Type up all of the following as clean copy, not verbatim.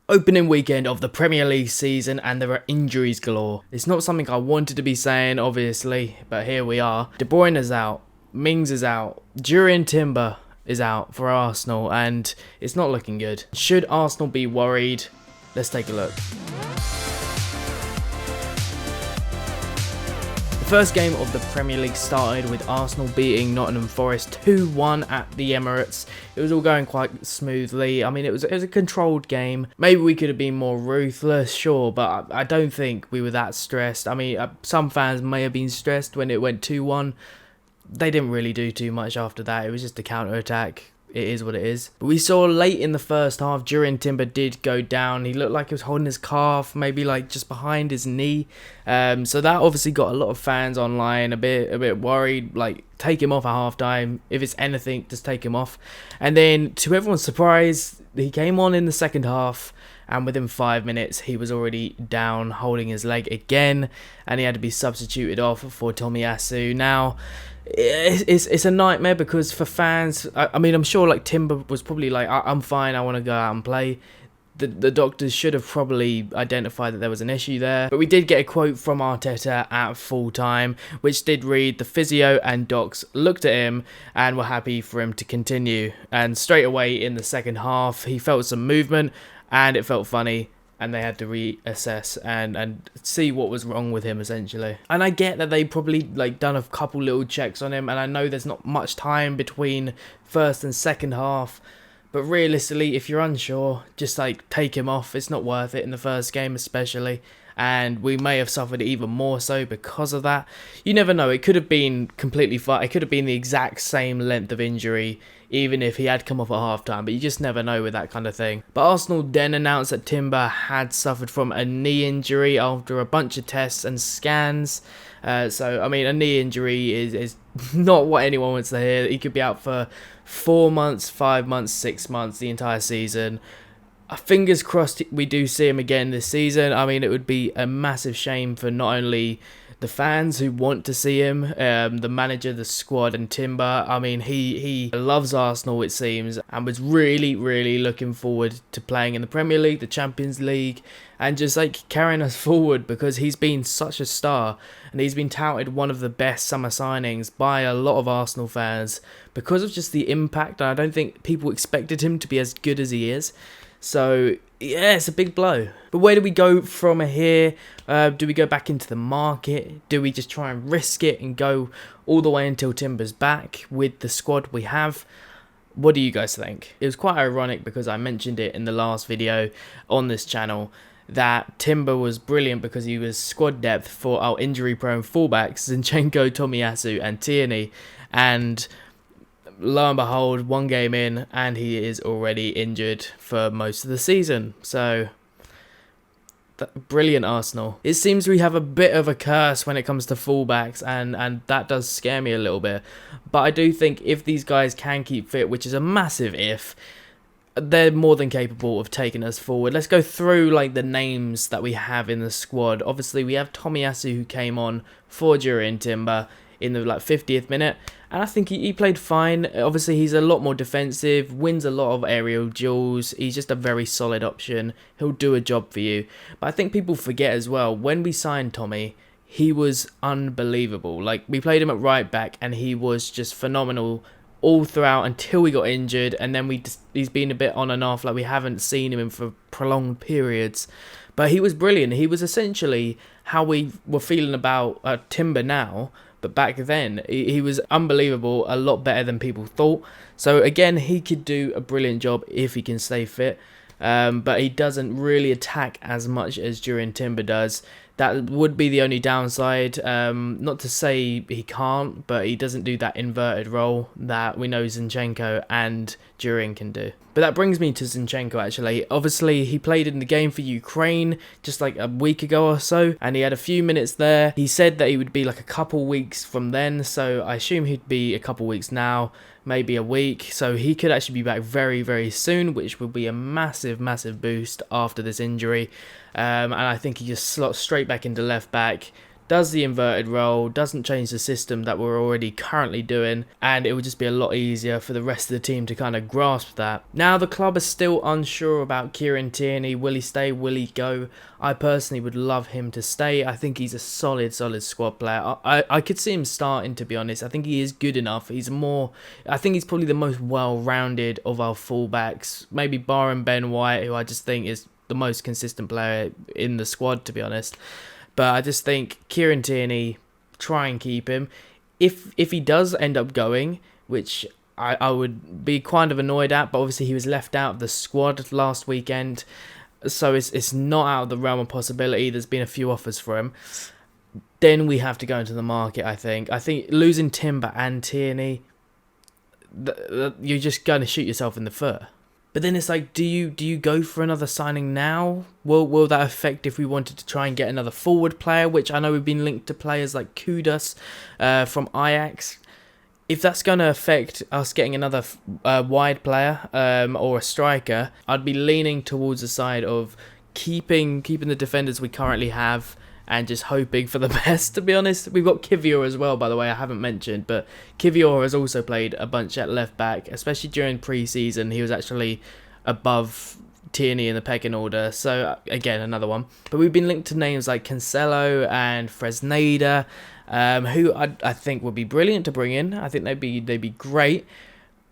Opening weekend of the Premier League season and there are injuries galore. It's not something I wanted to be saying, obviously, but here we are. De Bruyne is out, Mings is out, Jurrien Timber is out for Arsenal and it's not looking good. Should Arsenal be worried? Let's take a look. The first game of the Premier League started with Arsenal beating Nottingham Forest 2-1 at the Emirates. It was all going quite smoothly. I mean, it was a controlled game. Maybe we could have been more ruthless, sure, but I don't think we were that stressed. I mean, some fans may have been stressed when it went 2-1. They didn't really do too much after that. It was just a counter-attack. It is what it is. But we saw late in the first half, Jurrien Timber did go down. He looked like he was holding his calf, maybe like just behind his knee. So that obviously got a lot of fans online a bit worried. Like, take him off at halftime. If it's anything, just take him off. And then, to everyone's surprise, he came on in the second half. And within 5 minutes, he was already down, holding his leg again. And he had to be substituted off for Tomiyasu. Now, it's a nightmare because for fans, I mean, I'm sure like Timber was probably like, I'm fine, I want to go out and play. The doctors should have probably identified that there was an issue there. But we did get a quote from Arteta at full time, which did read, the physio and docs looked at him and were happy for him to continue. And straight away in the second half, he felt some movement and it felt funny. And they had to reassess and see what was wrong with him, essentially. And I get that they probably like done a couple little checks on him. And I know there's not much time between first and second half. But realistically, if you're unsure, just like take him off. It's not worth it in the first game especially. And we may have suffered even more so because of that. You never know. It could have been completely fine. It could have been the exact same length of injury, even if he had come off at halftime. But you just never know with that kind of thing. But Arsenal then announced that Timber had suffered from a knee injury after a bunch of tests and scans. So, I mean, a knee injury is not what anyone wants to hear. He could be out for 4 months, 5 months, 6 months, the entire season. Fingers crossed we do see him again this season. I mean, it would be a massive shame for not only the fans who want to see him, the manager, the squad, and Timber. I mean, he loves Arsenal, it seems, and was really, really looking forward to playing in the Premier League, the Champions League, and just like carrying us forward because he's been such a star and he's been touted one of the best summer signings by a lot of Arsenal fans because of just the impact. I don't think people expected him to be as good as he is. So, yeah, it's a big blow. But where do we go from here? Do we go back into the market? Do we just try and risk it and go all the way until Timber's back with the squad we have? What do you guys think? It was quite ironic because I mentioned it in the last video on this channel that Timber was brilliant because he was squad depth for our injury-prone fullbacks, Zinchenko, Tomiyasu and Tierney. And lo and behold, 1 game in and he is already injured for most of the season. So, brilliant Arsenal. It seems we have a bit of a curse when it comes to fullbacks and that does scare me a little bit. But I do think if these guys can keep fit, which is a massive if, they're more than capable of taking us forward. Let's go through like the names that we have in the squad. Obviously, we have Tomiyasu who came on for Jurrien Timber in the 50th minute, and I think he played fine. Obviously, he's a lot more defensive, wins a lot of aerial duels. He's just a very solid option. He'll do a job for you. But I think people forget as well, when we signed Tommy, he was unbelievable. Like, we played him at right back, and he was just phenomenal all throughout until he got injured, and then he's been a bit on and off. Like, we haven't seen him for prolonged periods. But he was brilliant. He was essentially how we were feeling about Timber now. But back then, he was unbelievable, a lot better than people thought. So again, he could do a brilliant job if he can stay fit. But he doesn't really attack as much as Jurrien Timber does. That would be the only downside. Not to say he can't, but he doesn't do that inverted role that we know Zinchenko and Jurrien can do. But that brings me to Zinchenko, actually. Obviously, he played in the game for Ukraine just like a week ago or so, and he had a few minutes there. He said that he would be like a couple weeks from then, so I assume he'd be a couple weeks now, maybe a week. So he could actually be back very, very soon, which would be a massive, massive boost after this injury. And I think he just slots straight back into left back, does the inverted role, doesn't change the system that we're already currently doing, and it would just be a lot easier for the rest of the team to kind of grasp that. Now, the club is still unsure about Jurrien Timber. Will he stay? Will he go? I personally would love him to stay. I think he's a solid squad player. I could see him starting, to be honest. I think he is good enough. I think he's probably the most well-rounded of our fullbacks. Maybe barring Ben White, who I just think is the most consistent player in the squad, to be honest. But I just think Jurrien Timber, try and keep him. If he does end up going, which I would be kind of annoyed at, but obviously he was left out of the squad last weekend, so it's not out of the realm of possibility. There's been a few offers for him. Then we have to go into the market, I think. I think losing Timber and Tierney, you're just going to shoot yourself in the foot. But then it's like, do you go for another signing now? Will that affect if we wanted to try and get another forward player, which I know we've been linked to players like Kudus from Ajax. If that's going to affect us getting another wide player or a striker, I'd be leaning towards the side of keeping the defenders we currently have and just hoping for the best, to be honest. We've got Kivior as well, by the way, I haven't mentioned, but Kivior has also played a bunch at left back, especially during pre-season. He was actually above Tierney in the pecking order, so again, another one. But we've been linked to names like Cancelo and Fresneda, who I think would be brilliant to bring in. I think they'd be great.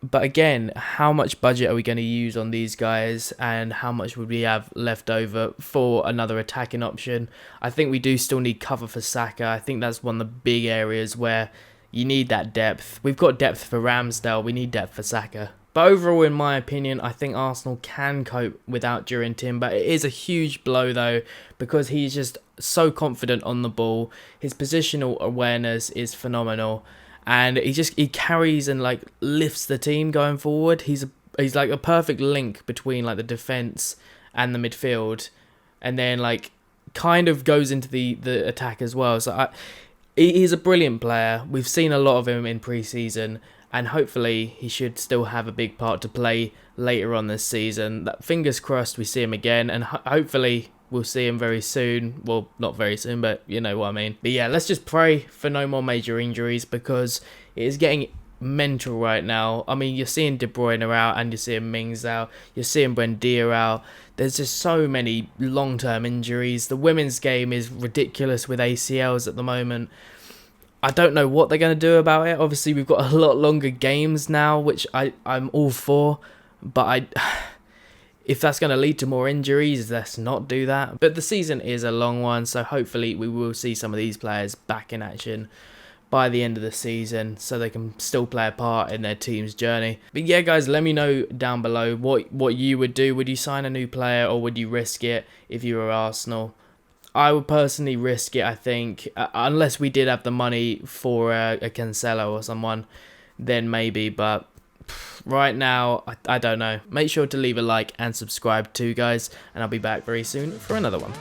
But again, how much budget are we going to use on these guys, and how much would we have left over for another attacking option? I think we do still need cover for Saka. I think that's one of the big areas where you need that depth. We've got depth for Ramsdale, we need depth for Saka. But overall, in my opinion, I think Arsenal can cope without Jurrien Timber. It is a huge blow, though, because he's just so confident on the ball. His positional awareness is phenomenal. And he carries and like lifts the team going forward. He's like a perfect link between like the defense and the midfield, and then like kind of goes into the attack as well. So he's a brilliant player. We've seen a lot of him in pre-season, and hopefully he should still have a big part to play later on this season. Fingers crossed we see him again, and hopefully we'll see him very soon. Well, not very soon, but you know what I mean. But yeah, let's just pray for no more major injuries, because it is getting mental right now. I mean, you're seeing De Bruyne out, and you're seeing Mings out. You're seeing Buendia out. There's just so many long-term injuries. The women's game is ridiculous with ACLs at the moment. I don't know what they're going to do about it. Obviously, we've got a lot longer games now, which I'm all for. But if that's going to lead to more injuries, let's not do that. But the season is a long one, so hopefully we will see some of these players back in action by the end of the season, so they can still play a part in their team's journey. But yeah, guys, let me know down below what you would do. Would you sign a new player, or would you risk it if you were Arsenal? I would personally risk it, I think, unless we did have the money for a Cancelo or someone, then maybe, but right now, I don't know. Make sure to leave a like and subscribe too, guys, and I'll be back very soon for another one.